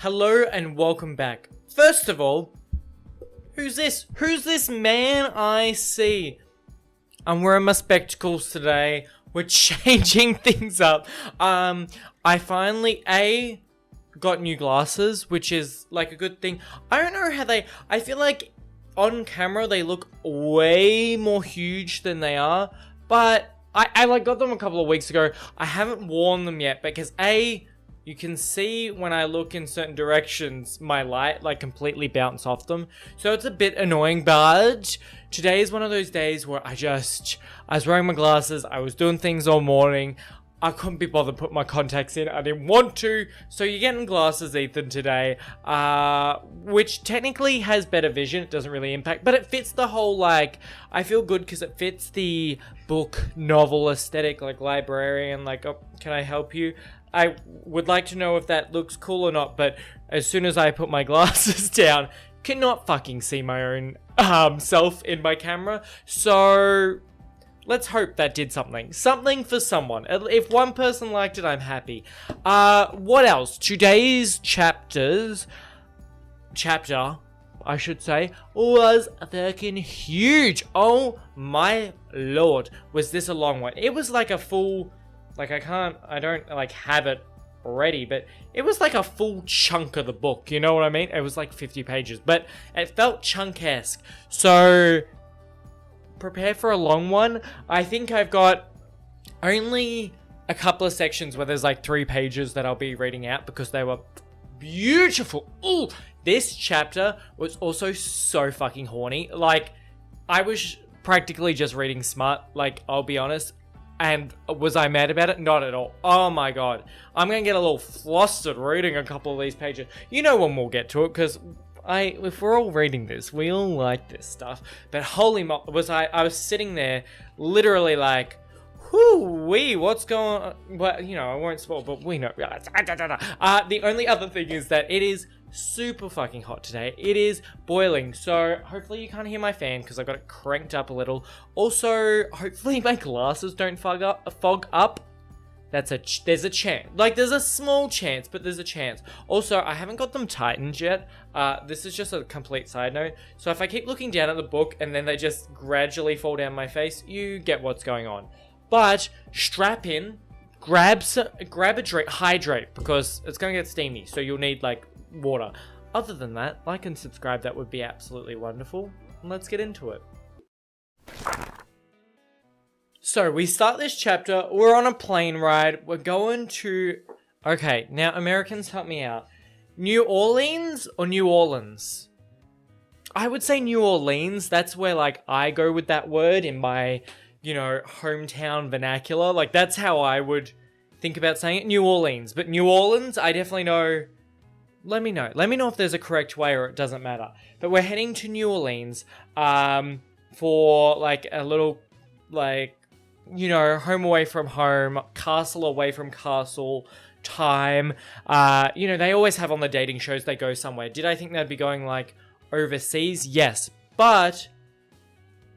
Hello and welcome back. First of all, who's this? Who's this man I see? I'm wearing my spectacles today. We're changing things up. I finally, got new glasses, which is like a good thing. I don't know how I feel like on camera they look way more huge than they are, but I like got them a couple of weeks ago. I haven't worn them yet because you can see when I look in certain directions, my light like completely bounce off them. So it's a bit annoying, but today is one of those days where I was wearing my glasses, I was doing things all morning, I couldn't be bothered putting my contacts in, I didn't want to, so you're getting glasses, Ethan, today, which technically has better vision, it doesn't really impact, but it fits the whole, like, I feel good because it fits the book, novel aesthetic, like librarian, like, oh, can I help you? I would like to know if that looks cool or not, but as soon as I put my glasses down, cannot fucking see my own self in my camera. So let's hope that did something. Something for someone. If one person liked it, I'm happy. What else? Today's chapter, I should say, was fucking huge. Oh my lord. Was this a long one? It was like a full... Like, I don't, like, have it ready, but it was like a full chunk of the book, you know what I mean? It was like 50 pages, but it felt chunk-esque. So, prepare for a long one. I think I've got only a couple of sections where there's like 3 pages that I'll be reading out because they were beautiful. Ooh, this chapter was also so fucking horny. Like, I was practically just reading smart, like, I'll be honest. And was I mad about it? Not at all. Oh my god. I'm going to get a little flustered reading a couple of these pages. You know when we'll get to it, because if we're all reading this, we all like this stuff. But holy mo... I was sitting there, literally like, whoo-wee, what's going on? Well, you know, I won't spoil, but we know. The only other thing is that it is super fucking hot today. It is boiling, so hopefully you can't hear my fan because I got it cranked up a little. Also, hopefully my glasses don't fog up. There's a chance. Like, there's a small chance, but there's a chance. Also, I haven't got them tightened yet. This is just a complete side note. So if I keep looking down at the book and then they just gradually fall down my face, you get what's going on. But strap in, grab a drink, hydrate, because it's going to get steamy, so you'll need, like, water. Other than that, like and subscribe, that would be absolutely wonderful. And let's get into it. So, we start this chapter, we're on a plane ride, we're going to... Okay, now Americans, help me out. New Orleans or New Orleans? I would say New Orleans, that's where, like, I go with that word in my... you know, hometown vernacular. Like, that's how I would think about saying it. New Orleans. But New Orleans, I definitely know... Let me know. Let me know if there's a correct way or it doesn't matter. But we're heading to New Orleans for, like, a little, like, you know, home away from home, castle away from castle time. You know, they always have on the dating shows they go somewhere. Did I think they'd be going, like, overseas? Yes. But...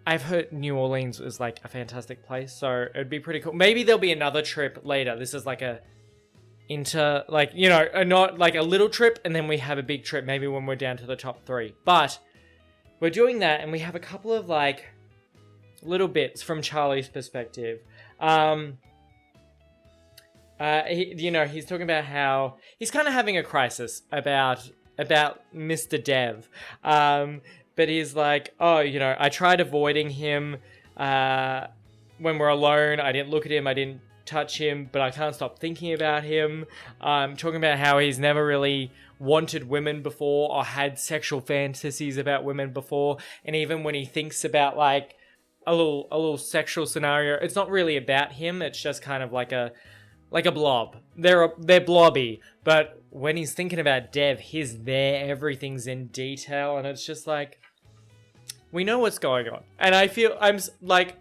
I've heard New Orleans is, like, a fantastic place, so it'd be pretty cool. Maybe there'll be another trip later. This is, like, like, you know, not, like, a little trip, and then we have a big trip, maybe when we're down to the top 3. But, we're doing that, and we have a couple of, like, little bits from Charlie's perspective. You know, he's talking about how he's kind of having a crisis about Mr. Dev. But he's like, oh, you know, I tried avoiding him when we're alone. I didn't look at him. I didn't touch him, but I can't stop thinking about him. Talking about how he's never really wanted women before or had sexual fantasies about women before. And even when he thinks about, like, a little sexual scenario, it's not really about him. It's just kind of like a blob. They're blobby. But when he's thinking about Dev, he's there. Everything's in detail. And it's just like... we know what's going on. And I feel, I'm like,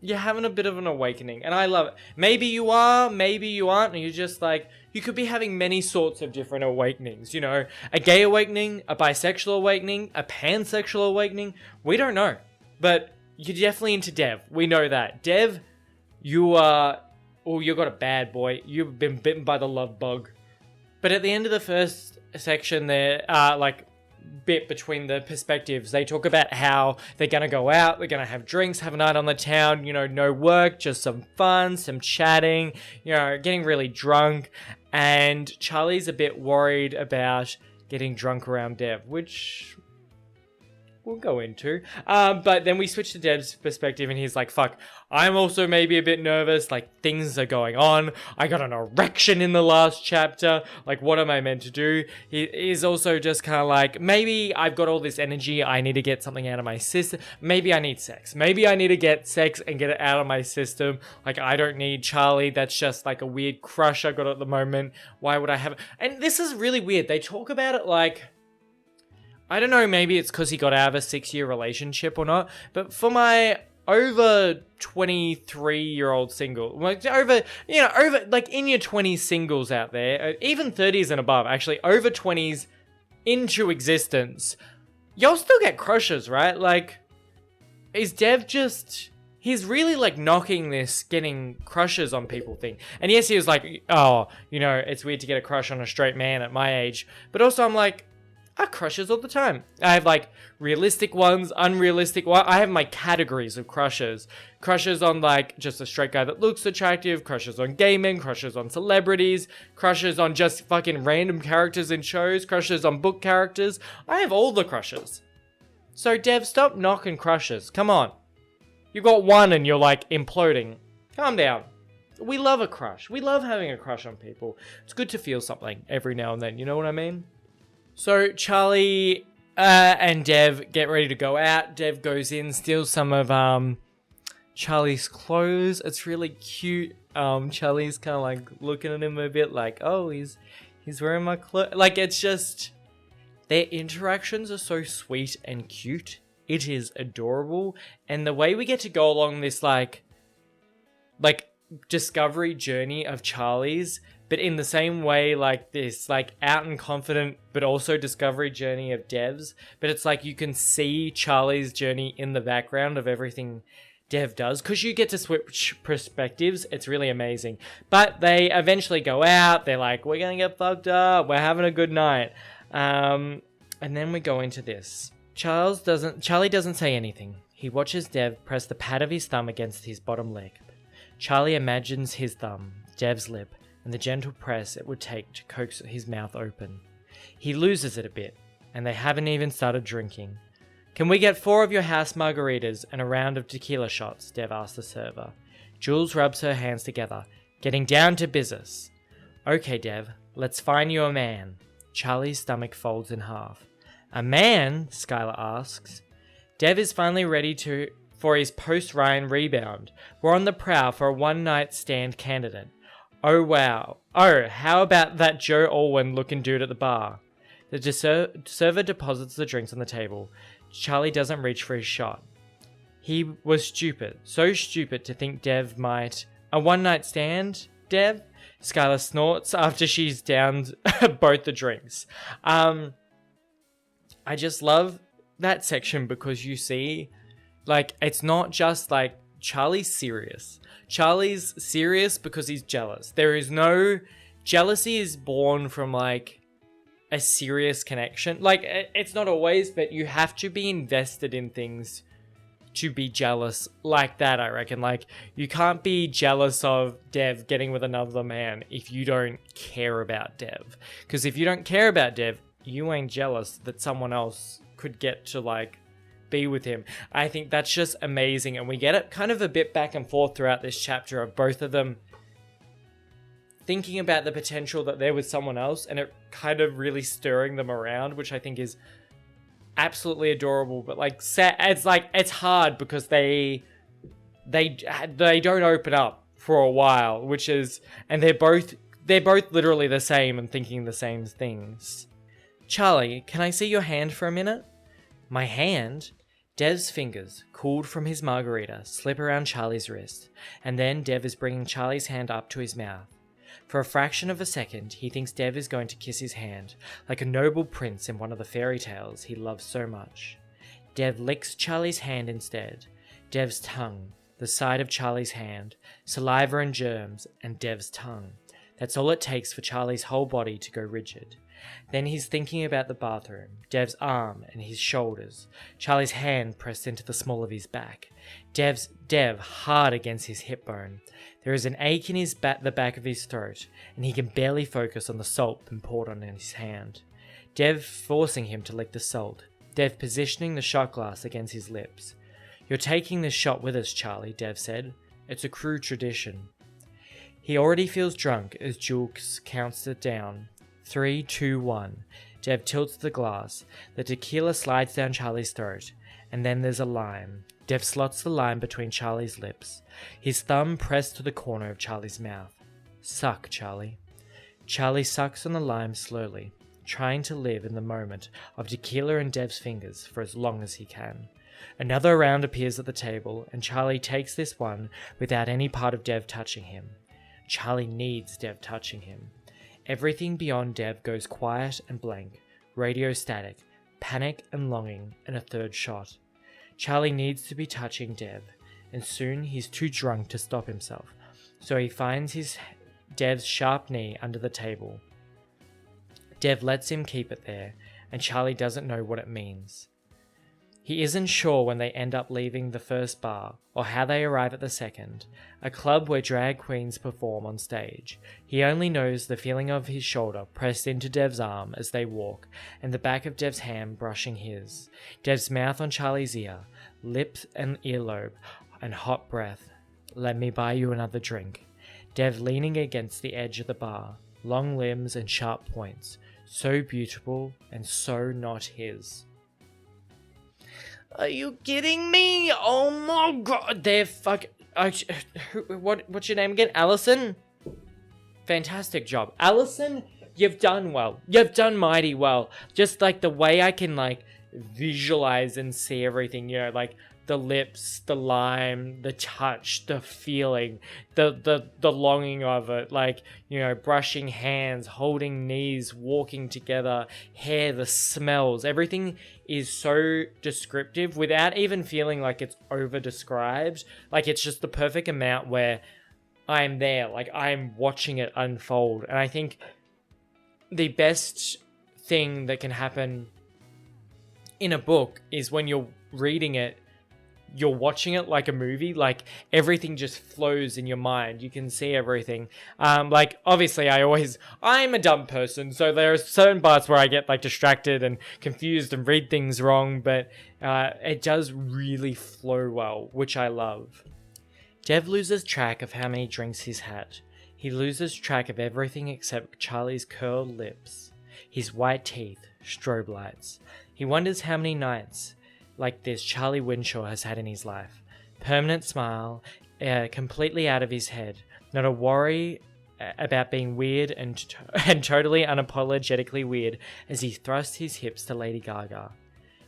you're having a bit of an awakening. And I love it. Maybe you are, maybe you aren't. And you're just like, you could be having many sorts of different awakenings. You know, a gay awakening, a bisexual awakening, a pansexual awakening. We don't know. But you're definitely into Dev. We know that. Dev, you got a bad boy. You've been bitten by the love bug. But at the end of the first section there, like bit between the perspectives, they talk about how they're gonna go out, they're gonna have drinks, have a night on the town, you know, no work, just some fun, some chatting, you know, getting really drunk. And Charlie's a bit worried about getting drunk around Dev, which we'll go into. But then we switch to Dev's perspective and he's like, fuck, I'm also maybe a bit nervous. Like, things are going on. I got an erection in the last chapter. Like, what am I meant to do? He's also just kind of like, maybe I've got all this energy. I need to get something out of my system. Maybe I need sex. Maybe I need to get sex and get it out of my system. Like, I don't need Charlie. That's just like a weird crush I got at the moment. Why would I have it? And this is really weird. They talk about it like, I don't know, maybe it's because he got out of a 6-year relationship or not, but for my over 23-year-old single, like over, like in your 20s singles out there, even 30s and above, actually, over 20s into existence, y'all still get crushes, right? Like, is Dev just... He's really, like, knocking this getting crushes on people thing. And yes, he was like, oh, you know, it's weird to get a crush on a straight man at my age, but also I'm like, I have crushes all the time. I have like realistic ones, unrealistic ones. I have my categories of crushes. Crushes on like just a straight guy that looks attractive, crushes on gaming, crushes on celebrities, crushes on just fucking random characters in shows, crushes on book characters. I have all the crushes. So Dev, stop knocking crushes. Come on. You got one and you're like imploding. Calm down. We love a crush. We love having a crush on people. It's good to feel something every now and then. You know what I mean? So Charlie and Dev get ready to go out. Dev goes in, steals some of Charlie's clothes. It's really cute. Charlie's kind of like looking at him a bit like, oh, he's wearing my clothes. Like, it's just, their interactions are so sweet and cute. It is adorable. And the way we get to go along this like discovery journey of Charlie's, but in the same way, like this, like out and confident, but also discovery journey of Dev's. But it's like you can see Charlie's journey in the background of everything Dev does, because you get to switch perspectives. It's really amazing. But they eventually go out. They're like, we're gonna get fucked up. We're having a good night. And then we go into this. Charlie doesn't say anything. He watches Dev press the pad of his thumb against his bottom lip. Charlie imagines his thumb, Dev's lip, and the gentle press it would take to coax his mouth open. He loses it a bit, and they haven't even started drinking. Can we get 4 of your house margaritas and a round of tequila shots? Dev asks the server. Jules rubs her hands together, getting down to business. Okay, Dev, let's find you a man. Charlie's stomach folds in half. A man? Skylar asks. Dev is finally ready for his post-Ryan rebound. We're on the prowl for a one-night stand candidate. Oh wow. Oh, how about that Joe Alwyn looking dude at the bar? The server deposits the drinks on the table. Charlie doesn't reach for his shot. He was stupid. So stupid to think Dev might... A one-night stand, Dev? Skylar snorts after she's downed both the drinks. I just love that section because you see, like, it's not just like Charlie's serious. Charlie's serious because he's jealous. There is no... Jealousy is born from, like, a serious connection. Like, it's not always, but you have to be invested in things to be jealous like that, I reckon. Like, you can't be jealous of Dev getting with another man if you don't care about Dev. Because if you don't care about Dev, you ain't jealous that someone else could get to, like, be with him. I think that's just amazing, and we get it kind of a bit back and forth throughout this chapter of both of them thinking about the potential that they're with someone else, and it kind of really stirring them around, which I think is absolutely adorable. But like, it's hard because they don't open up for a while, which is, and they're both literally the same and thinking the same things. Charlie, can I see your hand for a minute? My hand? Dev's fingers, cooled from his margarita, slip around Charlie's wrist, and then Dev is bringing Charlie's hand up to his mouth. For a fraction of a second, he thinks Dev is going to kiss his hand, like a noble prince in one of the fairy tales he loves so much. Dev licks Charlie's hand instead. Dev's tongue, the side of Charlie's hand, saliva and germs, and Dev's tongue. That's all it takes for Charlie's whole body to go rigid. Then he's thinking about the bathroom, Dev's arm and his shoulders, Charlie's hand pressed into the small of his back, Dev hard against his hip bone. There is an ache in the back of his throat, and he can barely focus on the salt being poured on his hand. Dev forcing him to lick the salt, Dev positioning the shot glass against his lips. "You're taking this shot with us, Charlie," Dev said. "It's a crew tradition." He already feels drunk as Julks counts it down. 3, 2, 1. Dev tilts the glass. The tequila slides down Charlie's throat. And then there's a lime. Dev slots the lime between Charlie's lips. His thumb pressed to the corner of Charlie's mouth. "Suck, Charlie." Charlie sucks on the lime slowly, trying to live in the moment of tequila in Dev's fingers for as long as he can. Another round appears at the table, and Charlie takes this one without any part of Dev touching him. Charlie needs Dev touching him. Everything beyond Dev goes quiet and blank, radio static, panic and longing, and a third shot. Charlie needs to be touching Dev, and soon he's too drunk to stop himself, so he finds Dev's sharp knee under the table. Dev lets him keep it there, and Charlie doesn't know what it means. He isn't sure when they end up leaving the first bar, or how they arrive at the second, a club where drag queens perform on stage. He only knows the feeling of his shoulder pressed into Dev's arm as they walk, and the back of Dev's hand brushing his. Dev's mouth on Charlie's ear, lips and earlobe, and hot breath. "Let me buy you another drink." Dev leaning against the edge of the bar, long limbs and sharp points, so beautiful and so not his. "Are you kidding me? Oh my god, they're what's your name again? Allison? Fantastic job. Allison, you've done well. You've done mighty well. Just like the way I can like visualize and see everything, you know, like the lips, the lime, the touch, the feeling, the longing of it, like, you know, brushing hands, holding knees, walking together, hair, the smells, everything is so descriptive without even feeling like it's over described. Like it's just the perfect amount where I'm there, like I'm watching it unfold. And I think the best thing that can happen in a book is when you're reading it, you're watching it like a movie, like everything just flows in your mind. You can see everything. Like obviously I'm a dumb person, so there are certain parts where I get like distracted and confused and read things wrong, but it does really flow well, which I love. Dev loses track of how many drinks he's had. He loses track of everything except Charlie's curled lips, his white teeth, strobe lights. He wonders how many nights like this Charlie Winshaw has had in his life. Permanent smile, completely out of his head. Not a worry about being weird and totally unapologetically weird as he thrusts his hips to Lady Gaga.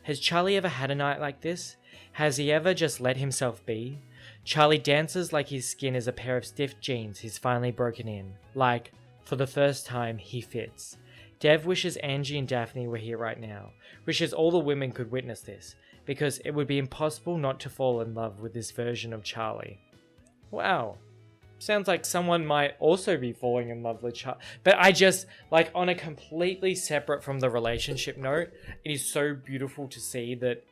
Has Charlie ever had a night like this? Has he ever just let himself be? Charlie dances like his skin is a pair of stiff jeans he's finally broken in. Like, for the first time, he fits. Dev wishes Angie and Daphne were here right now. Wishes all the women could witness this, because it would be impossible not to fall in love with this version of Charlie. Wow. Sounds like someone might also be falling in love with Charlie. But I just, like, on a completely separate from the relationship note, it is so beautiful to see that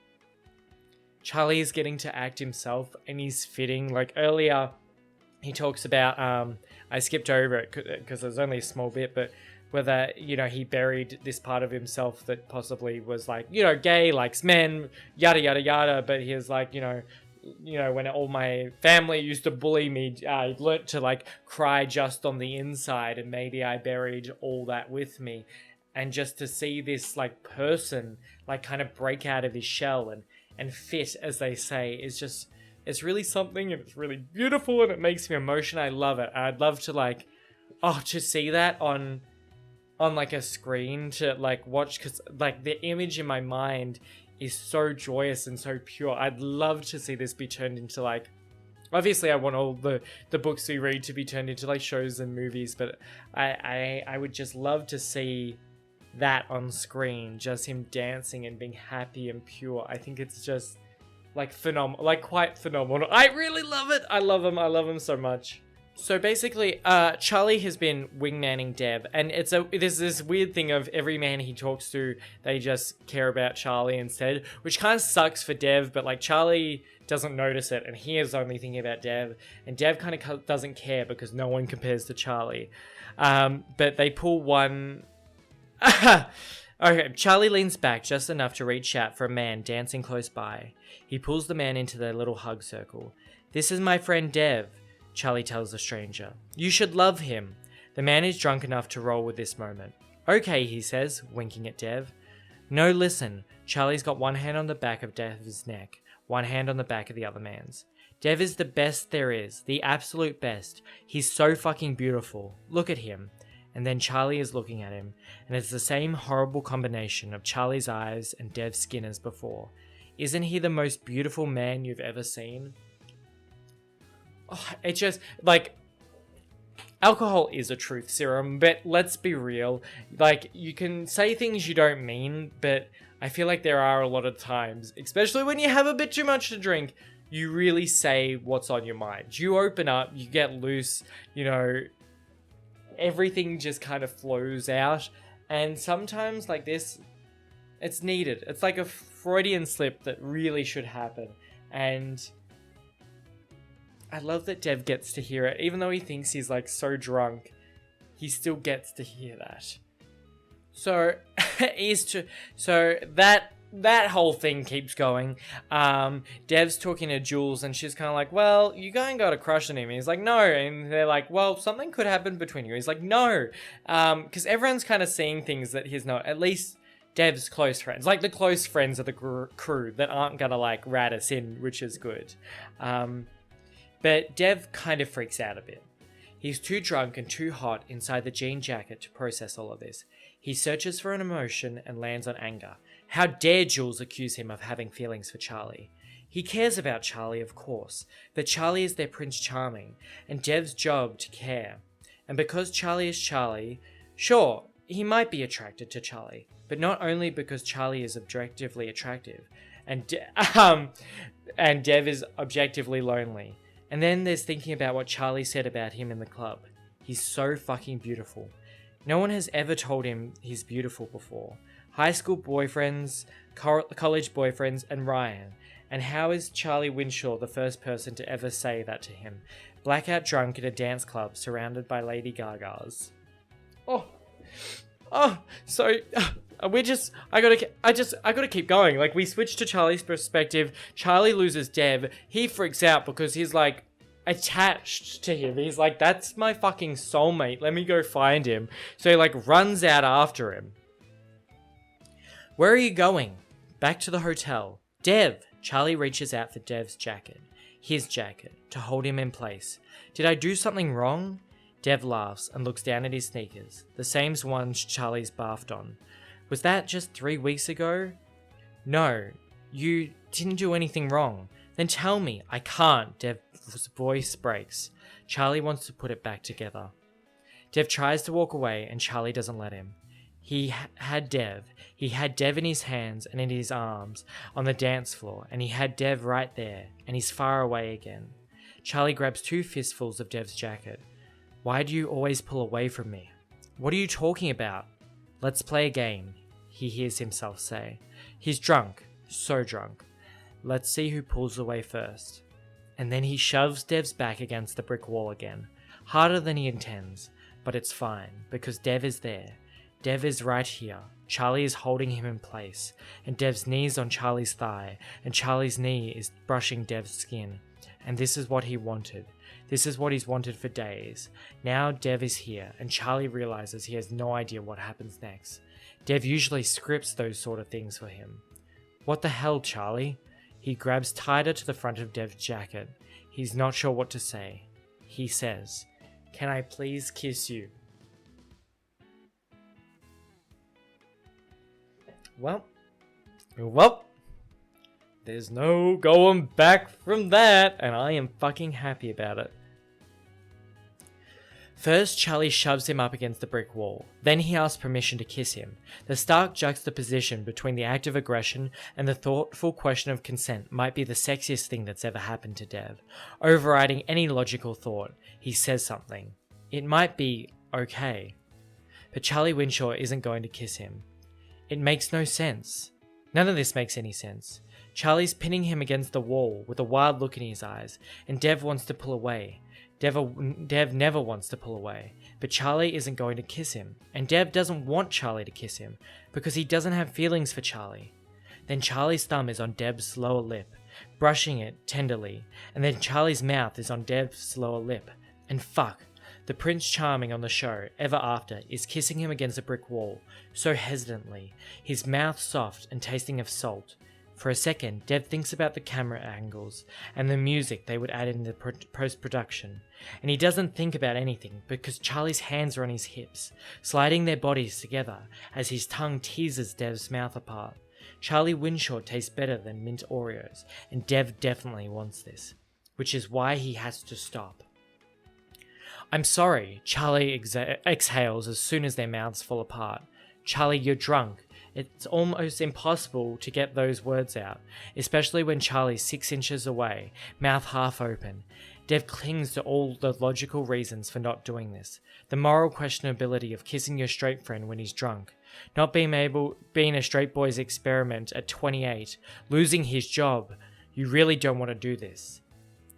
Charlie is getting to act himself and he's fitting. Like, earlier, he talks about, I skipped over it because there's only a small bit, but whether, you know, he buried this part of himself that possibly was like, you know, gay, likes men, yada, yada, yada. But he was like, you know, when all my family used to bully me, I learnt to like cry just on the inside, and maybe I buried all that with me. And just to see this like person like kind of break out of his shell and fit, as they say, is just, it's really something, and it's really beautiful, and it makes me emotional. I love it. I'd love to like, to see that on like a screen to like watch, because like the image in my mind is so joyous and so pure. I'd love to see this be turned into like, obviously I want all the books we read to be turned into like shows and movies, but I would just love to see that on screen, just him dancing and being happy and pure. I think it's just like phenomenal, like quite phenomenal. I really love it. I love him so much. So basically, Charlie has been wingmanning Dev, and there's this weird thing of every man he talks to, they just care about Charlie instead, which kind of sucks for Dev, but like Charlie doesn't notice it, and he is only thinking about Dev, and Dev kind of doesn't care because no one compares to Charlie. But they pull one... Okay, Charlie leans back just enough to reach out for a man dancing close by. He pulls the man into their little hug circle. "This is my friend Dev," Charlie tells the stranger. "You should love him." The man is drunk enough to roll with this moment. "Okay," he says, winking at Dev. "No, listen." Charlie's got one hand on the back of Dev's neck, one hand on the back of the other man's. "Dev is the best there is, the absolute best. He's so fucking beautiful. Look at him." And then Charlie is looking at him, and it's the same horrible combination of Charlie's eyes and Dev's skin as before. Isn't he the most beautiful man you've ever seen? Oh, it's just, like, alcohol is a truth serum, but let's be real. Like, you can say things you don't mean, but I feel like there are a lot of times, especially when you have a bit too much to drink, you really say what's on your mind. You open up, you get loose, you know, everything just kind of flows out. And sometimes, like this, it's needed. It's like a Freudian slip that really should happen. And I love that Dev gets to hear it. Even though he thinks he's like so drunk, he still gets to hear that. So that whole thing keeps going. Dev's talking to Jules and she's kind of like, "Well, you going got a crush on him?" And he's like, "No." And they're like, "Well, something could happen between you." He's like, "No." Because everyone's kind of seeing things that he's not. At least Dev's close friends. Like the close friends of the crew that aren't gonna like rat us in, which is good. But Dev kind of freaks out a bit. He's too drunk and too hot inside the jean jacket to process all of this. He searches for an emotion and lands on anger. How dare Jules accuse him of having feelings for Charlie? He cares about Charlie, of course, but Charlie is their Prince Charming, and Dev's job to care. And because Charlie is Charlie, sure, he might be attracted to Charlie, but not only because Charlie is objectively attractive, and Dev is objectively lonely. And then there's thinking about what Charlie said about him in the club. He's so fucking beautiful. No one has ever told him he's beautiful before. High school boyfriends, college boyfriends, and Ryan. And how is Charlie Winshaw the first person to ever say that to him? Blackout drunk at a dance club surrounded by Lady Gagas. I gotta keep going. Like, we switch to Charlie's perspective. Charlie loses Dev. He freaks out because he's like attached to him. He's like, "That's my fucking soulmate. Let me go find him." So he like runs out after him. "Where are you going?" "Back to the hotel." "Dev." Charlie reaches out for Dev's jacket. His jacket. To hold him in place. "Did I do something wrong?" Dev laughs and looks down at his sneakers. The same ones Charlie's bathed on. "Was that just 3 weeks ago?" "No, you didn't do anything wrong." "Then tell me." "I can't." Dev's voice breaks. Charlie wants to put it back together. Dev tries to walk away and Charlie doesn't let him. He had Dev in his hands and in his arms on the dance floor, and he had Dev right there, and he's far away again. Charlie grabs 2 fistfuls of Dev's jacket. "Why do you always pull away from me?" "What are you talking about?" "Let's play a game," he hears himself say. He's drunk, so drunk. "Let's see who pulls away first." And then he shoves Dev's back against the brick wall again. Harder than he intends, but it's fine, because Dev is there. Dev is right here. Charlie is holding him in place, and Dev's knee's on Charlie's thigh, and Charlie's knee is brushing Dev's skin. And this is what he wanted. This is what he's wanted for days. Now Dev is here, and Charlie realizes he has no idea what happens next. Dev usually scripts those sort of things for him. "What the hell, Charlie?" He grabs tighter to the front of Dev's jacket. He's not sure what to say. He says, "Can I please kiss you?" Well, there's no going back from that, and I am fucking happy about it. First, Charlie shoves him up against the brick wall. Then he asks permission to kiss him. The stark juxtaposition between the act of aggression and the thoughtful question of consent might be the sexiest thing that's ever happened to Dev. Overriding any logical thought, he says something. It might be okay. But Charlie Winshaw isn't going to kiss him. It makes no sense. None of this makes any sense. Charlie's pinning him against the wall with a wild look in his eyes, and Dev wants to pull away. Dev never wants to pull away, but Charlie isn't going to kiss him, and Dev doesn't want Charlie to kiss him, because he doesn't have feelings for Charlie. Then Charlie's thumb is on Dev's lower lip, brushing it tenderly, and then Charlie's mouth is on Dev's lower lip, and fuck. The Prince Charming on the show, Ever After, is kissing him against a brick wall, so hesitantly, his mouth soft and tasting of salt. For a second, Dev thinks about the camera angles and the music they would add in the post-production, and he doesn't think about anything because Charlie's hands are on his hips, sliding their bodies together as his tongue teases Dev's mouth apart. Charlie Winshaw tastes better than mint Oreos, and Dev definitely wants this, which is why he has to stop. I'm sorry, Charlie exhales as soon as their mouths fall apart. Charlie, you're drunk. It's almost impossible to get those words out, especially when Charlie's 6 inches away, mouth half open. Dev clings to all the logical reasons for not doing this. The moral questionability of kissing your straight friend when he's drunk, not being a straight boy's experiment at 28, losing his job. You really don't want to do this.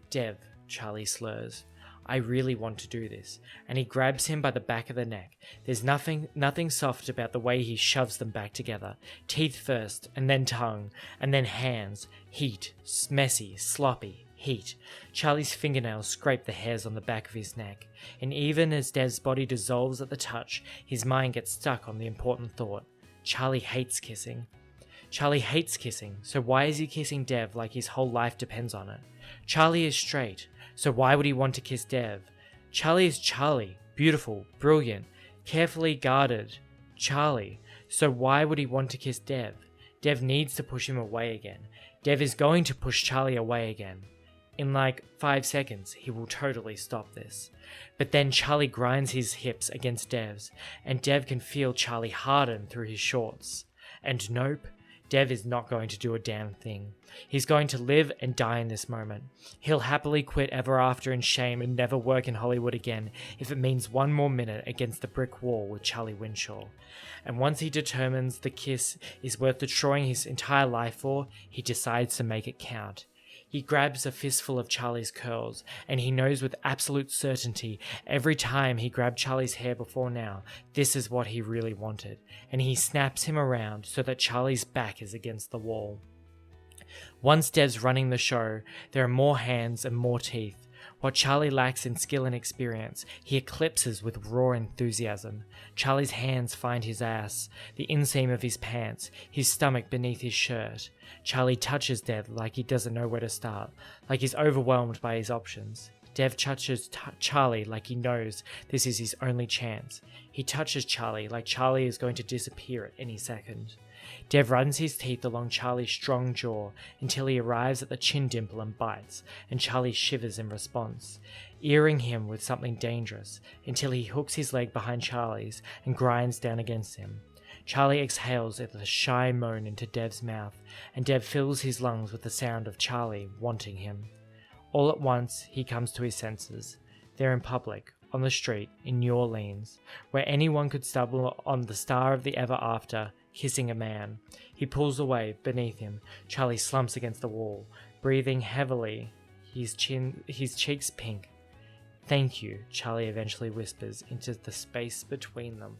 Dev, Charlie slurs. I really want to do this, and he grabs him by the back of the neck. There's nothing soft about the way he shoves them back together. Teeth first, and then tongue, and then hands. Heat. Messy. Sloppy. Heat. Charlie's fingernails scrape the hairs on the back of his neck, and even as Dev's body dissolves at the touch, his mind gets stuck on the important thought. Charlie hates kissing. Charlie hates kissing, so why is he kissing Dev like his whole life depends on it? Charlie is straight, so why would he want to kiss Dev? Charlie is Charlie, beautiful, brilliant, carefully guarded. Charlie, so why would he want to kiss Dev? Dev needs to push him away again. Dev is going to push Charlie away again. In like 5 seconds, he will totally stop this. But then Charlie grinds his hips against Dev's, and Dev can feel Charlie harden through his shorts. And nope, Dev is not going to do a damn thing. He's going to live and die in this moment. He'll happily quit Ever After in shame and never work in Hollywood again if it means one more minute against the brick wall with Charlie Winshaw. And once he determines the kiss is worth destroying his entire life for, he decides to make it count. He grabs a fistful of Charlie's curls, and he knows with absolute certainty every time he grabbed Charlie's hair before now, this is what he really wanted, and he snaps him around so that Charlie's back is against the wall. Once Dev's running the show, there are more hands and more teeth. What Charlie lacks in skill and experience, he eclipses with raw enthusiasm. Charlie's hands find his ass, the inseam of his pants, his stomach beneath his shirt. Charlie touches Dev like he doesn't know where to start, like he's overwhelmed by his options. Dev touches Charlie like he knows this is his only chance. He touches Charlie like Charlie is going to disappear at any second. Dev runs his teeth along Charlie's strong jaw until he arrives at the chin dimple and bites, and Charlie shivers in response, earing him with something dangerous, until he hooks his leg behind Charlie's and grinds down against him. Charlie exhales with a shy moan into Dev's mouth, and Dev fills his lungs with the sound of Charlie wanting him. All at once, he comes to his senses. They're in public, on the street, in New Orleans, where anyone could stumble on the star of the Ever After, kissing a man. He pulls away. Beneath him, Charlie slumps against the wall, breathing heavily, his cheeks pink. Thank you, Charlie eventually whispers into the space between them.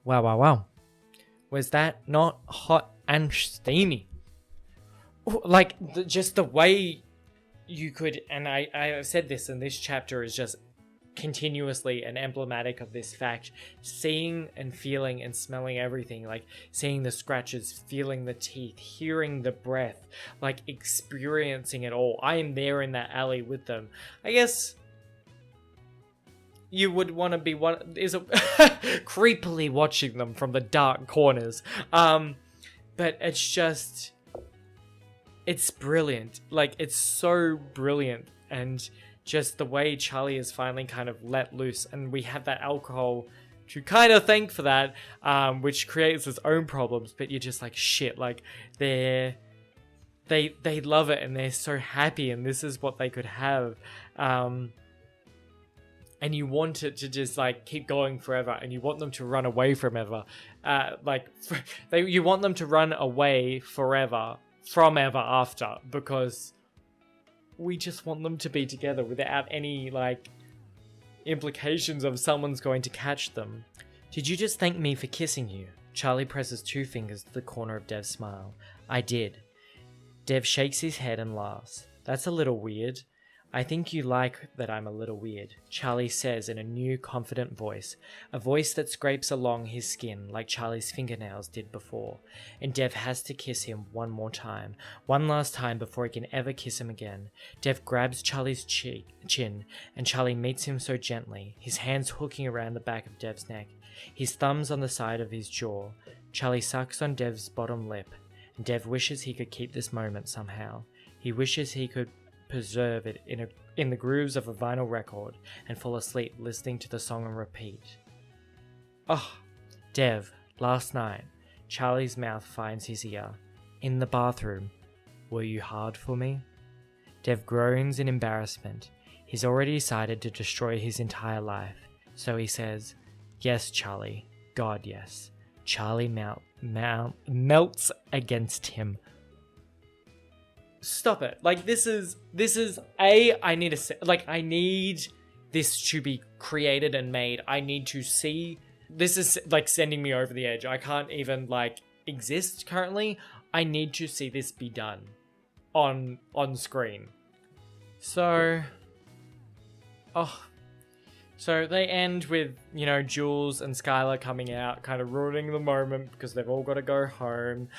Wow, wow, wow. Was that not hot and steamy? Like, just the way you could, and I said this, and this chapter is just continuously and emblematic of this fact, seeing and feeling and smelling everything, like seeing the scratches, feeling the teeth, hearing the breath, like experiencing it all. I am there in that alley with them. I guess you would want to be creepily watching them from the dark corners. But it's just, it's brilliant. Like, it's so brilliant. And just the way Charlie is finally kind of let loose, and we have that alcohol to kind of thank for that, which creates its own problems, but you're just like, shit, like, they love it, and they're so happy, and this is what they could have. And you want it to just, like, keep going forever, and you want them to run away from ever. You want them to run away forever, from ever after, because we just want them to be together without any, like, implications of someone's going to catch them. Did you just thank me for kissing you? Charlie presses 2 fingers to the corner of Dev's smile. I did. Dev shakes his head and laughs. That's a little weird. I think you like that I'm a little weird, Charlie says in a new, confident voice, a voice that scrapes along his skin like Charlie's fingernails did before, and Dev has to kiss him one more time, one last time before he can ever kiss him again. Dev grabs Charlie's chin, and Charlie meets him so gently, his hands hooking around the back of Dev's neck, his thumbs on the side of his jaw. Charlie sucks on Dev's bottom lip, and Dev wishes he could keep this moment somehow. He wishes he could preserve it in the grooves of a vinyl record and fall asleep listening to the song on repeat. Oh, Dev, last night, Charlie's mouth finds his ear. In the bathroom, were you hard for me? Dev groans in embarrassment. He's already decided to destroy his entire life, so he says, yes, Charlie, God, yes. Charlie melts against him. Stop it. Like, this is I need this to be created and made. I need to see. This is, like, sending me over the edge. I can't even, like, exist currently. I need to see this be done on screen. So they end with, you know, Jules and Skylar coming out, kind of ruining the moment because they've all got to go home.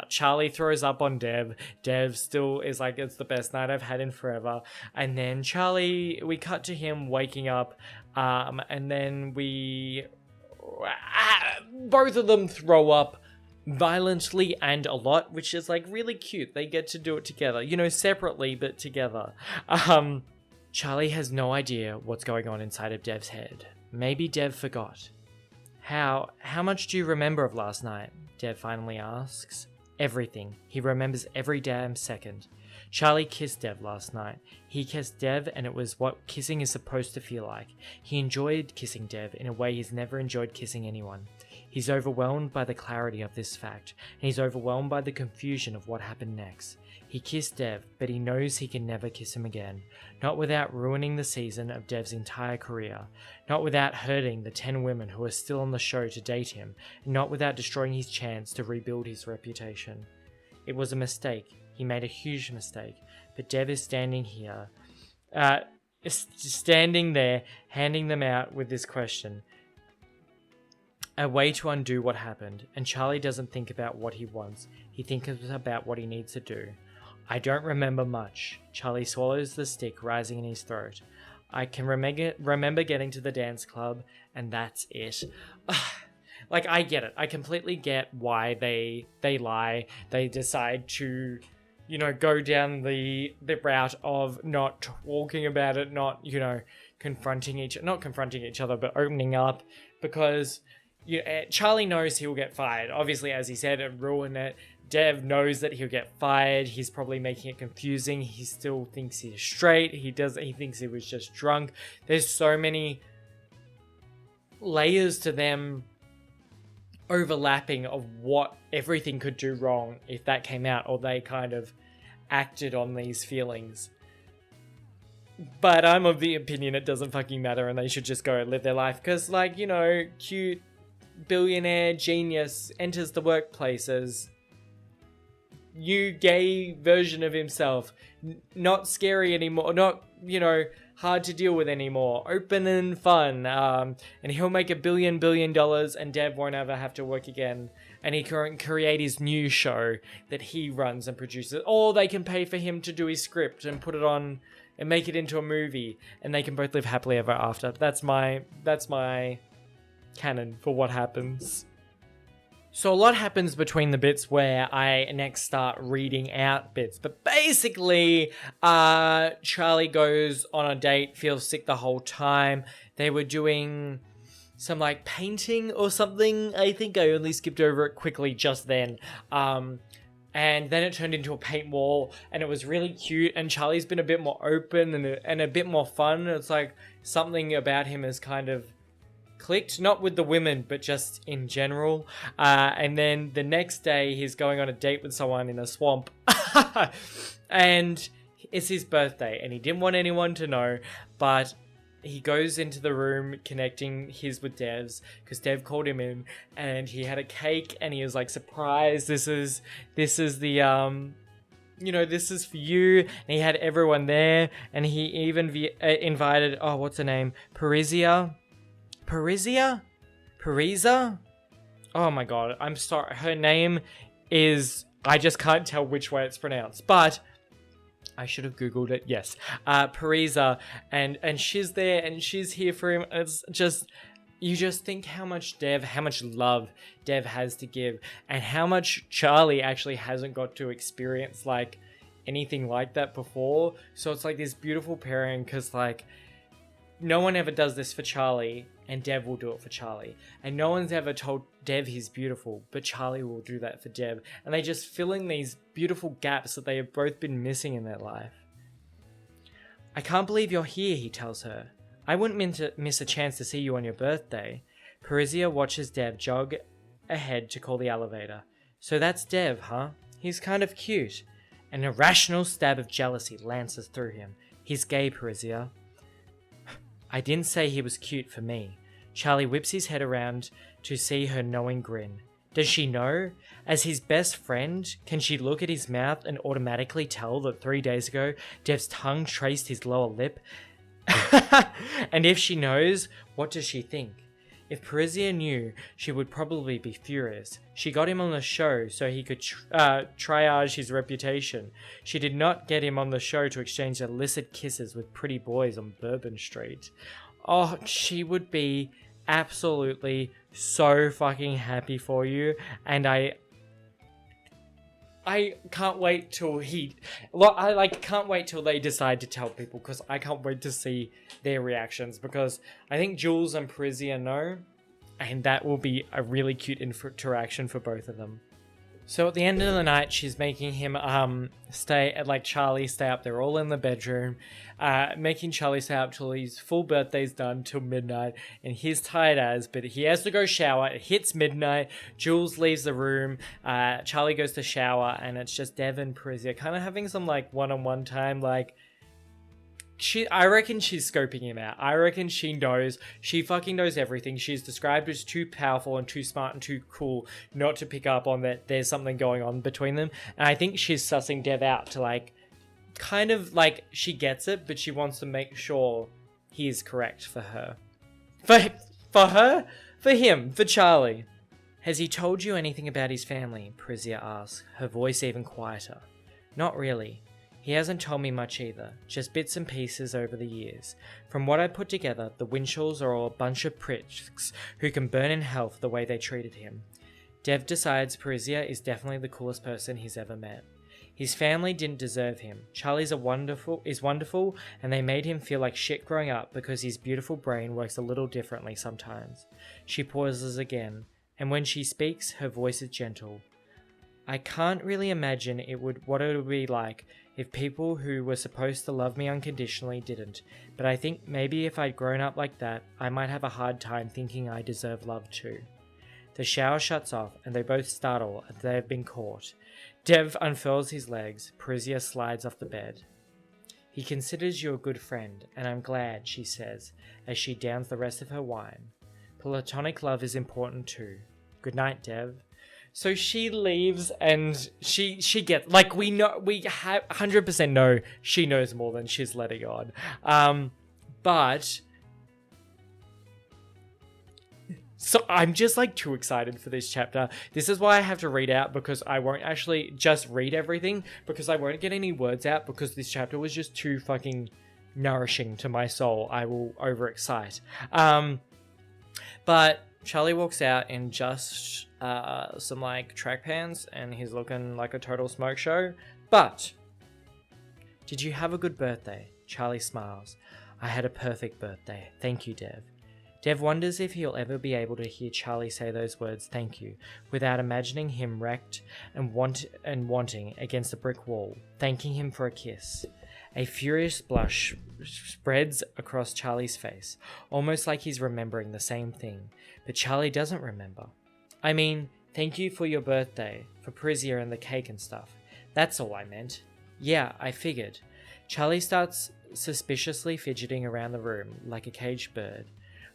Charlie throws up on Dev. Dev still is like, it's the best night I've had in forever. And then Charlie, we cut to him waking up, and then both of them throw up violently and a lot, which is, like, really cute. They get to do it together, you know, separately but together. Charlie has no idea what's going on inside of Dev's head. Maybe Dev forgot. How much do you remember of last night? Dev finally asks. Everything. He remembers every damn second. Charlie kissed Dev last night. He kissed Dev, and it was what kissing is supposed to feel like. He enjoyed kissing Dev in a way he's never enjoyed kissing anyone. He's overwhelmed by the clarity of this fact, and he's overwhelmed by the confusion of what happened next. He kissed Dev, but he knows he can never kiss him again. Not without ruining the season of Dev's entire career. Not without hurting the 10 women who are still on the show to date him. And not without destroying his chance to rebuild his reputation. It was a mistake. He made a huge mistake. But Dev is standing here. Standing there, handing them out with this question. A way to undo what happened. And Charlie doesn't think about what he wants. He thinks about what he needs to do. I don't remember much. Charlie swallows the stick rising in his throat. I can remember getting to the dance club, and that's it. Like, I get it. I completely get why they lie. They decide to, you know, go down the route of not talking about it, not, you know, not confronting each other, but opening up, because Charlie knows he'll get fired. Obviously, as he said, it ruined it. Dev knows that he'll get fired. He's probably making it confusing. He still thinks he's straight. He thinks he was just drunk. There's so many layers to them overlapping of what everything could do wrong if that came out, or they kind of acted on these feelings. But I'm of the opinion it doesn't fucking matter, and they should just go live their life. Because, like, you know, cute billionaire genius enters the workplace as new gay version of himself, not scary anymore, not, you know, hard to deal with anymore, open and fun, and he'll make $1 billion and Dev won't ever have to work again, and he can create his new show that he runs and produces, or they can pay for him to do his script and put it on and make it into a movie, and they can both live happily ever after. That's my canon for what happens. So a lot happens between the bits where I next start reading out bits. But basically, Charlie goes on a date, feels sick the whole time. They were doing some like painting or something. I think I only skipped over it quickly just then. And then it turned into a paint wall, and it was really cute. And Charlie's been a bit more open and a bit more fun. It's like something about him has kind of clicked, not with the women, but just in general. And then the next day, he's going on a date with someone in a swamp. And it's his birthday, and he didn't want anyone to know, but he goes into the room connecting his with Dev's because Dev called him in, and he had a cake, and he was like, surprise, this is the this is for you. And he had everyone there, and he even invited, what's her name, Parisa? Oh my god, I'm sorry, her name is, I just can't tell which way it's pronounced, but I should have googled it. Yes, Parisa, and she's there, and she's here for him. It's just, you just think how much love Dev has to give, and how much Charlie actually hasn't got to experience like anything like that before. So it's like this beautiful pairing, because like no one ever does this for Charlie, and Dev will do it for Charlie. And no one's ever told Dev he's beautiful, but Charlie will do that for Dev. And they just fill in these beautiful gaps that they have both been missing in their life. I can't believe you're here, he tells her. I wouldn't miss a chance to see you on your birthday. Parisia watches Dev jog ahead to call the elevator. So that's Dev, huh? He's kind of cute. An irrational stab of jealousy lances through him. He's gay, Parisia. I didn't say he was cute for me. Charlie whips his head around to see her knowing grin. Does she know? As his best friend, can she look at his mouth and automatically tell that 3 days ago, Dev's tongue traced his lower lip? And if she knows, what does she think? If Parisia knew, she would probably be furious. She got him on the show so he could triage his reputation. She did not get him on the show to exchange illicit kisses with pretty boys on Bourbon Street. Oh, she would be absolutely so fucking happy for you, and I can't wait till can't wait till they decide to tell people, because I can't wait to see their reactions, because I think Jules and Parisia know, and that will be a really cute interaction for both of them. So at the end of the night, she's making him Charlie stay up. They're all in the bedroom, making Charlie stay up till his full birthday's done till midnight, and he's tired as, but he has to go shower. It hits midnight. Jules leaves the room. Charlie goes to shower, and it's just Dev and Parisia kind of having some like one-on-one time. Like, I reckon she's scoping him out. I reckon she knows. She fucking knows everything. She's described as too powerful and too smart and too cool not to pick up on that there's something going on between them. And I think she's sussing Dev out to like, kind of like, she gets it, but she wants to make sure he is correct for her. For her? For him. For Charlie. Has he told you anything about his family? Parisia asks, her voice even quieter. Not really. He hasn't told me much either, just bits and pieces over the years. From what I put together, the Winshaws are all a bunch of pricks who can burn in hell for the way they treated him. Dev decides Parisia is definitely the coolest person he's ever met. His family didn't deserve him. Charlie's wonderful, and they made him feel like shit growing up because his beautiful brain works a little differently sometimes. She pauses again, and when she speaks, her voice is gentle. I can't really imagine what it would be like if people who were supposed to love me unconditionally didn't, but I think maybe if I'd grown up like that, I might have a hard time thinking I deserve love too. The shower shuts off, and they both startle as they have been caught. Dev unfurls his legs. Parisia slides off the bed. He considers you a good friend, and I'm glad, she says, as she downs the rest of her wine. Platonic love is important too. Good night, Dev. So she leaves, and she gets, like, we 100% know she knows more than she's letting on. But so I'm just like too excited for this chapter. This is why I have to read out, because I won't actually just read everything, because I won't get any words out, because this chapter was just too fucking nourishing to my soul. I will overexcite. But Charlie walks out in just some like track pants and he's looking like a total smoke show. But, did you have a good birthday? Charlie smiles. I had a perfect birthday. Thank you, Dev. Dev wonders if he'll ever be able to hear Charlie say those words, thank you, without imagining him wrecked and wanting against a brick wall, thanking him for a kiss. A furious blush spreads across Charlie's face, almost like he's remembering the same thing, but Charlie doesn't remember. I mean, thank you for your birthday, for Prizia and the cake and stuff. That's all I meant. Yeah, I figured. Charlie starts suspiciously fidgeting around the room like a caged bird.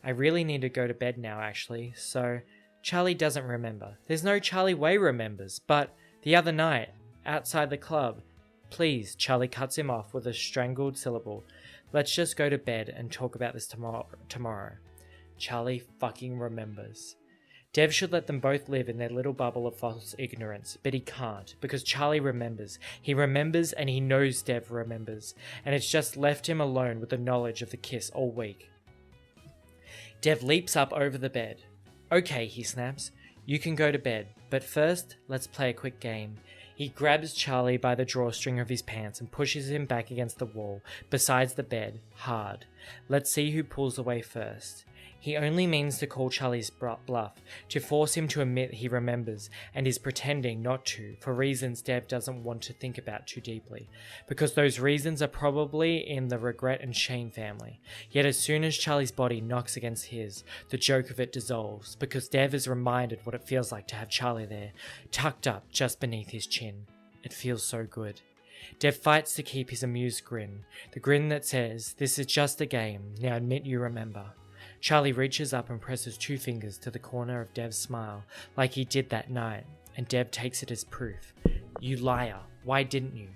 I really need to go to bed now, actually, so Charlie doesn't remember. There's no Charlie Way remembers, but the other night, outside the club, please, Charlie cuts him off with a strangled syllable. Let's just go to bed and talk about this tomorrow. Charlie fucking remembers. Dev should let them both live in their little bubble of false ignorance, but he can't, because Charlie remembers. He remembers and he knows Dev remembers, and it's just left him alone with the knowledge of the kiss all week. Dev leaps up over the bed. Okay, he snaps. You can go to bed, but first, let's play a quick game. He grabs Charlie by the drawstring of his pants and pushes him back against the wall, besides the bed, hard. Let's see who pulls away first. He only means to call Charlie's bluff, to force him to admit he remembers, and is pretending not to, for reasons Dev doesn't want to think about too deeply, because those reasons are probably in the regret and shame family. Yet as soon as Charlie's body knocks against his, the joke of it dissolves, because Dev is reminded what it feels like to have Charlie there, tucked up just beneath his chin. It feels so good. Dev fights to keep his amused grin, the grin that says, this is just a game, now admit you remember. Charlie reaches up and presses 2 fingers to the corner of Dev's smile, like he did that night, and Dev takes it as proof. You liar, why didn't you?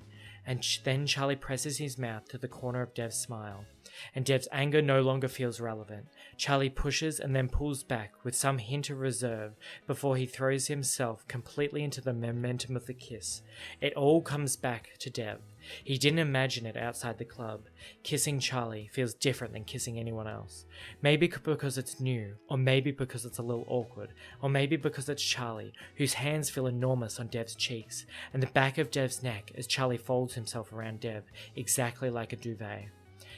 And then Charlie presses his mouth to the corner of Dev's smile, and Dev's anger no longer feels relevant. Charlie pushes and then pulls back with some hint of reserve before he throws himself completely into the momentum of the kiss. It all comes back to Dev. He didn't imagine it outside the club. Kissing Charlie feels different than kissing anyone else. Maybe because it's new, or maybe because it's a little awkward, or maybe because it's Charlie, whose hands feel enormous on Dev's cheeks, and the back of Dev's neck as Charlie folds himself around Dev, exactly like a duvet.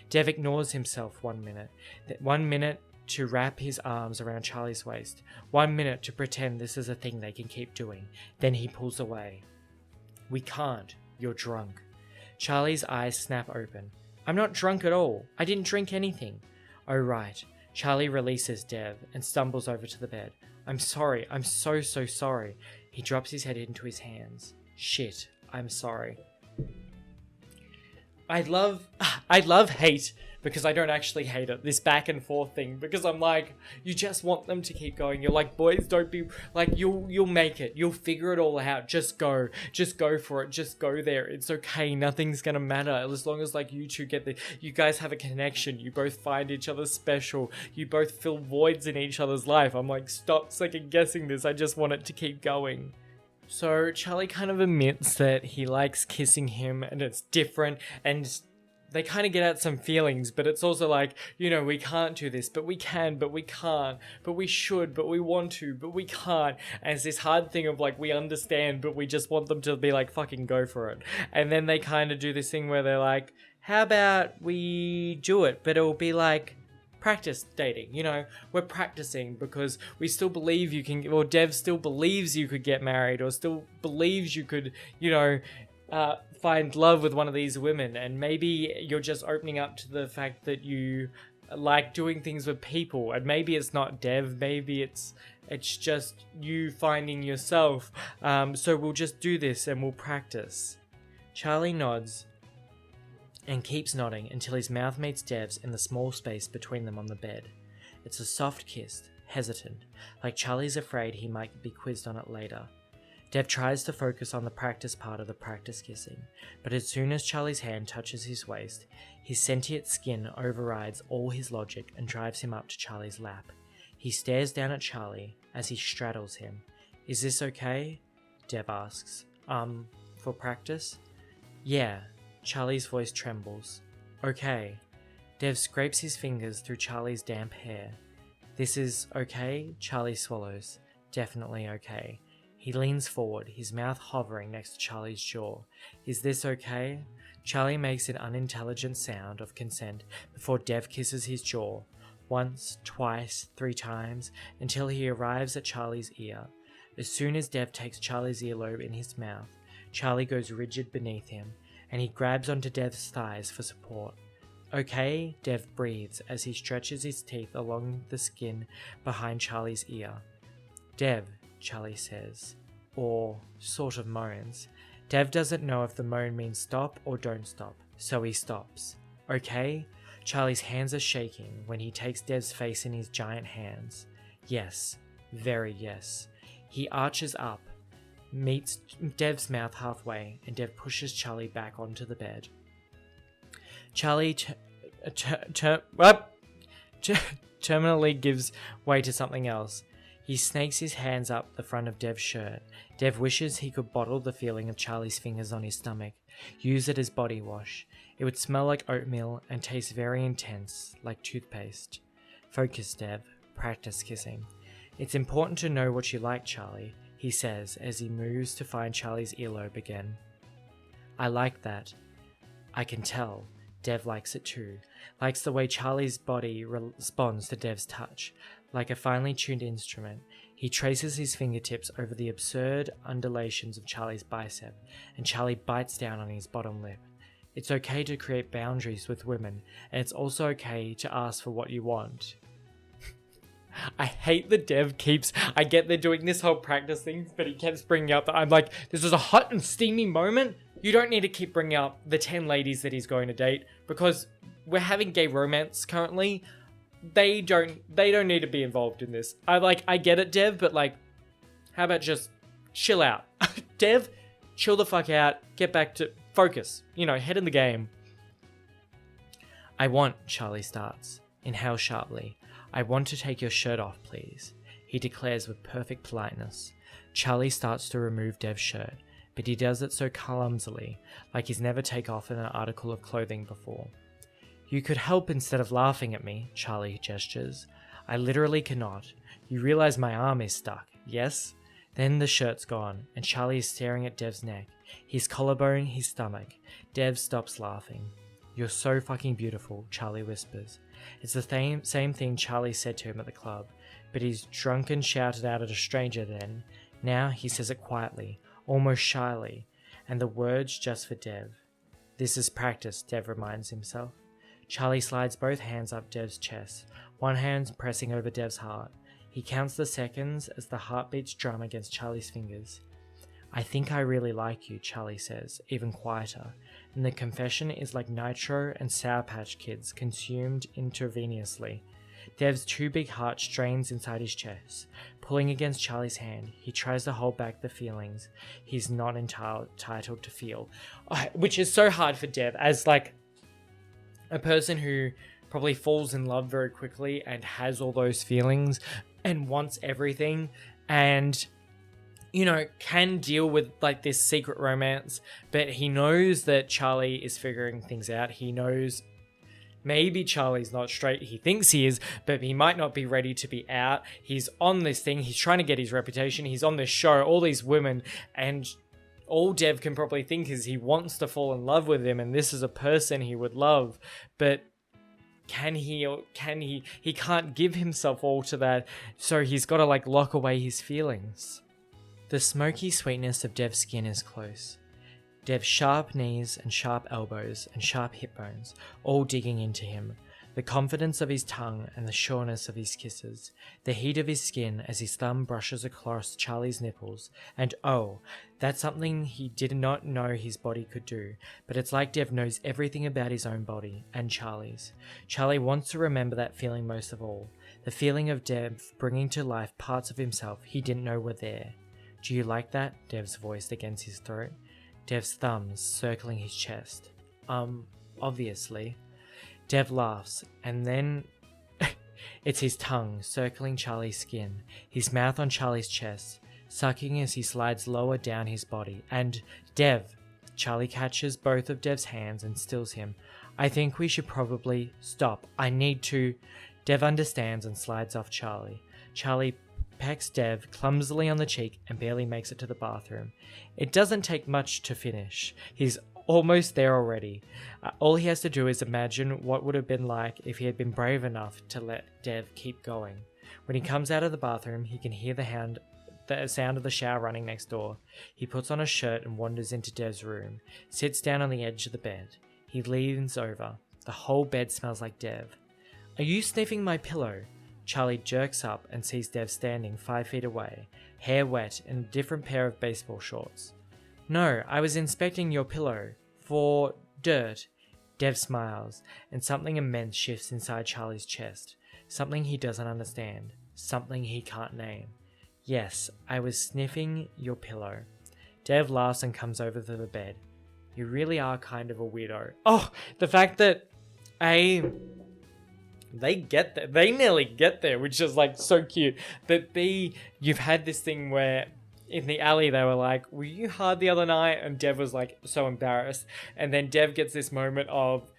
Dev ignores himself 1 minute. 1 minute to wrap his arms around Charlie's waist. 1 minute to pretend this is a thing they can keep doing. Then he pulls away. We can't. You're drunk. Charlie's eyes snap open. I'm not drunk at all. I didn't drink anything. Oh right. Charlie releases Dev and stumbles over to the bed. I'm sorry. I'm so sorry. He drops his head into his hands. Shit. I'm sorry. I love hate, because I don't actually hate it, this back and forth thing, because I'm like, you just want them to keep going. You're like, boys, don't be, like, you'll make it, you'll figure it all out, just go for it, just go there, it's okay, nothing's gonna matter, as long as, like, you two you guys have a connection, you both find each other special, you both fill voids in each other's life. I'm like, stop second guessing this, I just want it to keep going. So Charlie kind of admits that he likes kissing him and it's different, and they kind of get at some feelings, but it's also like, you know, we can't do this, but we can, but we can't, but we should, but we want to, but we can't. And it's this hard thing of like, we understand, but we just want them to be like, fucking go for it. And then they kind of do this thing where they're like, how about we do it, but it'll be like, practice dating, you know, we're practicing because we still believe you can, or Dev still believes you could get married, or still believes you could, you know, find love with one of these women, and maybe you're just opening up to the fact that you like doing things with people, and maybe it's not Dev, maybe it's just you finding yourself, so we'll just do this and we'll practice. Charlie nods and keeps nodding until his mouth meets Dev's in the small space between them on the bed. It's a soft kiss, hesitant, like Charlie's afraid he might be quizzed on it later. Dev tries to focus on the practice part of the practice kissing, but as soon as Charlie's hand touches his waist, his sentient skin overrides all his logic and drives him up to Charlie's lap. He stares down at Charlie as he straddles him. Is this okay? Dev asks. For practice? Yeah. Charlie's voice trembles. Okay. Dev scrapes his fingers through Charlie's damp hair. This is okay? Charlie swallows. Definitely okay. He leans forward, his mouth hovering next to Charlie's jaw. Is this okay? Charlie makes an unintelligent sound of consent before Dev kisses his jaw. Once, twice, 3 times, until he arrives at Charlie's ear. As soon as Dev takes Charlie's earlobe in his mouth, Charlie goes rigid beneath him, and he grabs onto Dev's thighs for support. Okay, Dev breathes as he stretches his teeth along the skin behind Charlie's ear. Dev, Charlie says, or sort of moans. Dev doesn't know if the moan means stop or don't stop, so he stops. Okay? Charlie's hands are shaking when he takes Dev's face in his giant hands. Yes, very yes. He arches up, meets Dev's mouth halfway, and Dev pushes Charlie back onto the bed. Charlie terminally gives way to something else. He snakes his hands up the front of Dev's shirt. Dev wishes he could bottle the feeling of Charlie's fingers on his stomach, use it as body wash. It would smell like oatmeal and taste very intense, like toothpaste. Focus, Dev. Practice kissing. It's important to know what you like, Charlie, he says as he moves to find Charlie's earlobe again. I like that. I can tell. Dev likes it too. Likes the way Charlie's body responds to Dev's touch. Like a finely tuned instrument, he traces his fingertips over the absurd undulations of Charlie's bicep, and Charlie bites down on his bottom lip. It's okay to create boundaries with women, and it's also okay to ask for what you want. I hate the Dev keeps... I get they're doing this whole practice thing, but he keeps bringing up that I'm like, this is a hot and steamy moment. You don't need to keep bringing up the 10 ladies that he's going to date, because we're having gay romance currently. They don't need to be involved in this. I get it, Dev, but like, how about just chill out? Dev, chill the fuck out, get back to focus, head in the game. I want, Charlie starts. Inhale sharply. I want to take your shirt off, please, he declares with perfect politeness. Charlie starts to remove Dev's shirt, but he does it so clumsily, like he's never taken off an article of clothing before. You could help instead of laughing at me, Charlie gestures. I literally cannot. You realize my arm is stuck, yes? Then the shirt's gone, and Charlie is staring at Dev's neck, his collarbone, his stomach. Dev stops laughing. You're so fucking beautiful, Charlie whispers. It's the same thing Charlie said to him at the club, but he's drunk and shouted out at a stranger then. Now he says it quietly, almost shyly, and the words just for Dev. This is practice, Dev reminds himself. Charlie slides both hands up Dev's chest, one hand pressing over Dev's heart. He counts the seconds as the heartbeats drum against Charlie's fingers. I think I really like you, Charlie says, even quieter, and the confession is like Nitro and Sour Patch Kids consumed intravenously. Dev's too big heart strains inside his chest. Pulling against Charlie's hand, he tries to hold back the feelings he's not entitled to feel. Which is so hard for Dev, as like a person who probably falls in love very quickly and has all those feelings and wants everything and can deal with like this secret romance, but he knows that Charlie is figuring things out. He knows maybe Charlie's not straight. He thinks he is, but he might not be ready to be out. He's on this thing. He's trying to get his reputation. He's on this show, all these women, and all Dev can probably think is he wants to fall in love with him, and this is a person he would love, but he can't give himself all to that, so he's got to like lock away his feelings. The smoky sweetness of Dev's skin is close. Dev's sharp knees and sharp elbows and sharp hip bones, all digging into him. The confidence of his tongue and the sureness of his kisses. The heat of his skin as his thumb brushes across Charlie's nipples. And oh, that's something he did not know his body could do. But it's like Dev knows everything about his own body and Charlie's. Charlie wants to remember that feeling most of all. The feeling of Dev bringing to life parts of himself he didn't know were there. Do you like that? Dev's voice against his throat. Dev's thumbs circling his chest. Obviously. Dev laughs, and then it's his tongue circling Charlie's skin, his mouth on Charlie's chest, sucking as he slides lower down his body. And Dev! Charlie catches both of Dev's hands and stills him. I think we should probably stop. I need to... Dev understands and slides off Charlie. Charlie pecks Dev clumsily on the cheek and barely makes it to the bathroom. It doesn't take much to finish. He's almost there already. All he has to do is imagine what would have been like if he had been brave enough to let Dev keep going. When he comes out of the bathroom, he can hear the sound of the shower running next door. He puts on a shirt and wanders into Dev's room, sits down on the edge of the bed. He leans over. The whole bed smells like Dev. "Are you sniffing my pillow?" Charlie jerks up and sees Dev standing 5 feet away, hair wet in a different pair of baseball shorts. "No, I was inspecting your pillow. For dirt." Dev smiles, and something immense shifts inside Charlie's chest. Something he doesn't understand. Something he can't name. "Yes, I was sniffing your pillow." Dev laughs and comes over to the bed. "You really are kind of a weirdo." Oh, the fact that they get there. They nearly get there, which is like so cute. But B, you've had this thing where in the alley they were like, "Were you hard the other night?" And Dev was like so embarrassed. And then Dev gets this moment of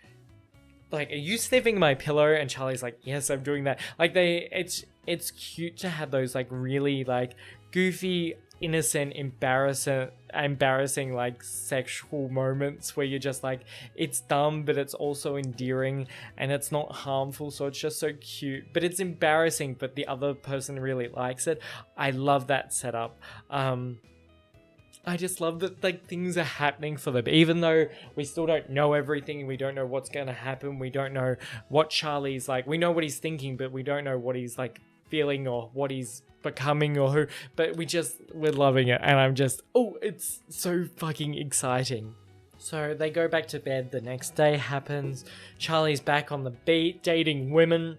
like, "Are you sniffing my pillow?" And Charlie's like, "Yes, I'm doing that." Like it's cute to have those like really like goofy, innocent, embarrassing like sexual moments where you're just like, it's dumb but it's also endearing and it's not harmful, so it's just so cute, but it's embarrassing but the other person really likes it. I love that setup. I just love that like things are happening for them, even though we still don't know everything. We don't know what's going to happen. We don't know what Charlie's like. We know what he's thinking, but we don't know what he's like feeling or what he's becoming or who, but we're loving it. And I'm just, oh, it's so fucking exciting. So they go back to bed. The next day happens. Charlie's back on the beat, dating women.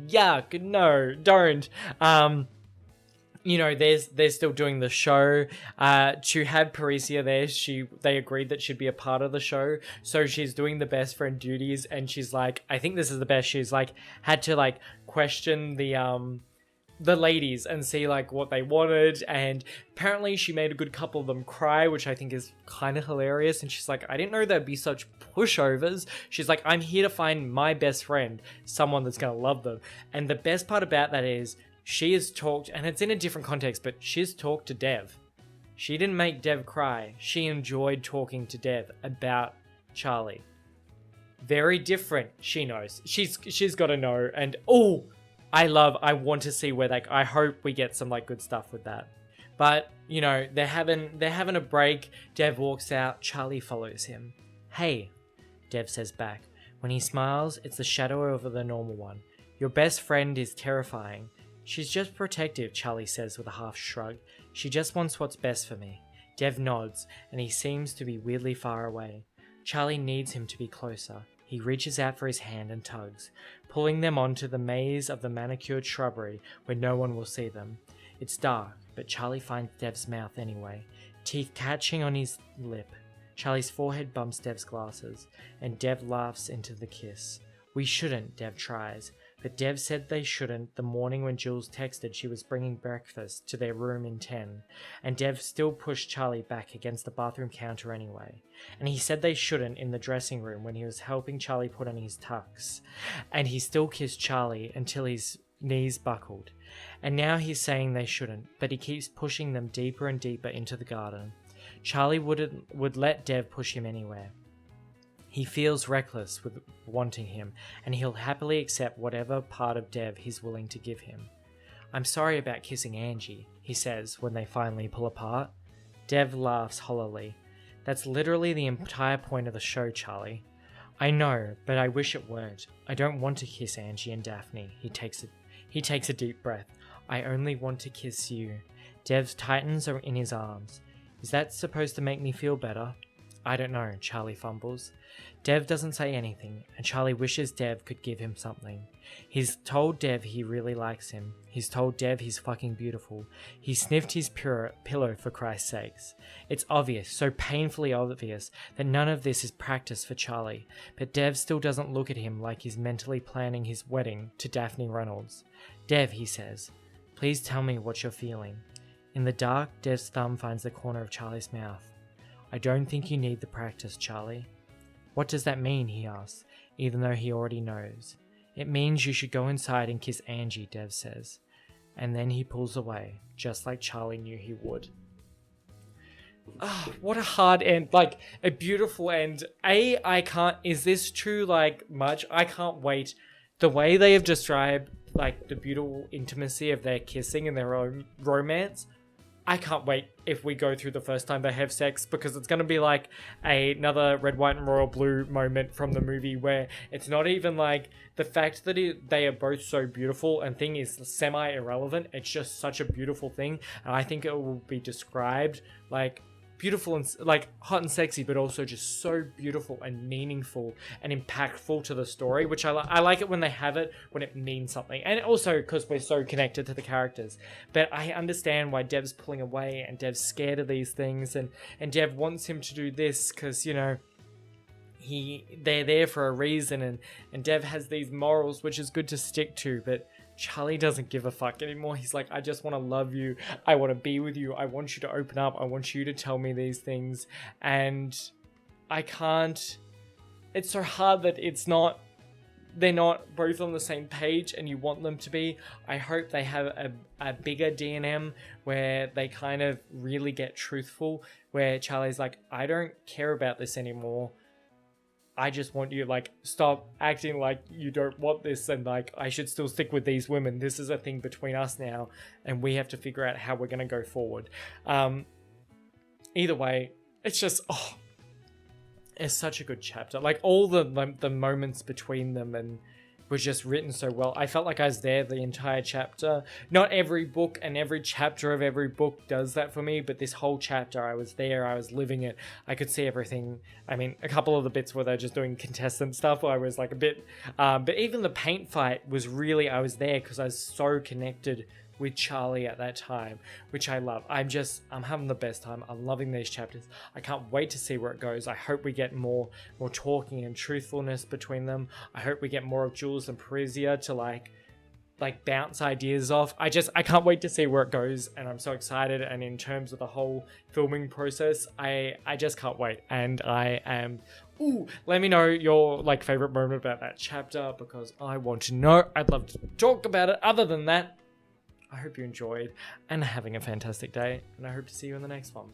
Yuck, no, don't. You know, they're still doing the show. To have Parisia there, they agreed that she'd be a part of the show. So she's doing the best friend duties, and she's like, I think this is the best. She's like had to like question the ladies and see like what they wanted, and apparently she made a good couple of them cry, which I think is kind of hilarious. And she's like, I didn't know there'd be such pushovers. She's like, I'm here to find my best friend, someone that's gonna love them. And the best part about that is she has talked, and it's in a different context, but she's talked to Dev. She didn't make Dev cry. She enjoyed talking to Dev about Charlie. Very different. She knows. She's got to know. And oh, I want to see where I hope we get some like good stuff with that. But you know, they're having a break. Dev walks out. Charlie follows him. "Hey," Dev says back. When he smiles, it's the shadow over the normal one. "Your best friend is terrifying." "She's just protective," Charlie says with a half shrug. "She just wants what's best for me." Dev nods, and he seems to be weirdly far away. Charlie needs him to be closer. He reaches out for his hand and tugs, pulling them onto the maze of the manicured shrubbery where no one will see them. It's dark, but Charlie finds Dev's mouth anyway, teeth catching on his lip. Charlie's forehead bumps Dev's glasses, and Dev laughs into the kiss. "We shouldn't," Dev tries. But Dev said they shouldn't the morning when Jules texted she was bringing breakfast to their room in 10, and Dev still pushed Charlie back against the bathroom counter anyway. And he said they shouldn't in the dressing room when he was helping Charlie put on his tux, and he still kissed Charlie until his knees buckled. And now he's saying they shouldn't, but he keeps pushing them deeper and deeper into the garden. Charlie would let Dev push him anywhere. He feels reckless with wanting him, and he'll happily accept whatever part of Dev he's willing to give him. "I'm sorry about kissing Angie," he says when they finally pull apart. Dev laughs hollowly. "That's literally the entire point of the show, Charlie." "I know, but I wish it weren't. I don't want to kiss Angie and Daphne." He takes a deep breath. "I only want to kiss you." Dev's tightens are in his arms. "Is that supposed to make me feel better?" "I don't know," Charlie fumbles. Dev doesn't say anything, and Charlie wishes Dev could give him something. He's told Dev he really likes him. He's told Dev he's fucking beautiful. He sniffed his pillow for Christ's sakes. It's obvious, so painfully obvious, that none of this is practice for Charlie, but Dev still doesn't look at him like he's mentally planning his wedding to Daphne Reynolds. "Dev," he says, "please tell me what you're feeling." In the dark, Dev's thumb finds the corner of Charlie's mouth. "I don't think you need the practice, Charlie." "What does that mean?" he asks, even though he already knows. It means you should go inside and kiss Angie, Dev says. And then he pulls away, just like Charlie knew he would. Oh, what a hard end. Like, a beautiful end. I can't... Is this too, like, much? I can't wait. The way they have described, like, the beautiful intimacy of their kissing and their own romance... I can't wait if we go through the first time they have sex, because it's going to be like another red, white, and royal blue moment from the movie where it's not even like the fact that they are both so beautiful and thing is semi-irrelevant. It's just such a beautiful thing. And I think it will be described like beautiful and like hot and sexy, but also just so beautiful and meaningful and impactful to the story, which I like it when they have it, when it means something. And also because we're so connected to the characters. But I understand why Dev's pulling away and Dev's scared of these things, and Dev wants him to do this because, you know, they're there for a reason, and Dev has these morals which is good to stick to, but Charlie doesn't give a fuck anymore. He's like, I just want to love you. I want to be with you. I want you to open up. I want you to tell me these things. And I can't... It's so hard that they're not both on the same page and you want them to be. I hope they have a bigger D&M where they kind of really get truthful, where Charlie's like, I don't care about this anymore. I just want you, like, stop acting like you don't want this and, like, I should still stick with these women. This is a thing between us now, and we have to figure out how we're going to go forward. Either way, it's just, it's such a good chapter. Like, all the moments between them and were just written so well. I felt like I was there the entire chapter. Not every book and every chapter of every book does that for me, but this whole chapter, I was there, I was living it. I could see everything. I mean, a couple of the bits where they're just doing contestant stuff, I was like a bit... but even the paint fight was really... I was there because I was so connected with Charlie at that time, which I love. I'm having the best time. I'm loving these chapters. I can't wait to see where it goes. I hope we get more talking and truthfulness between them. I hope we get more of Jules and Parisia to like bounce ideas off. I can't wait to see where it goes, and I'm so excited. And in terms of the whole filming process, I just can't wait. And I am... Ooh, let me know your like favorite moment about that chapter, because I want to know. I'd love to talk about it. Other than that, I hope you enjoyed and having a fantastic day, and I hope to see you in the next one.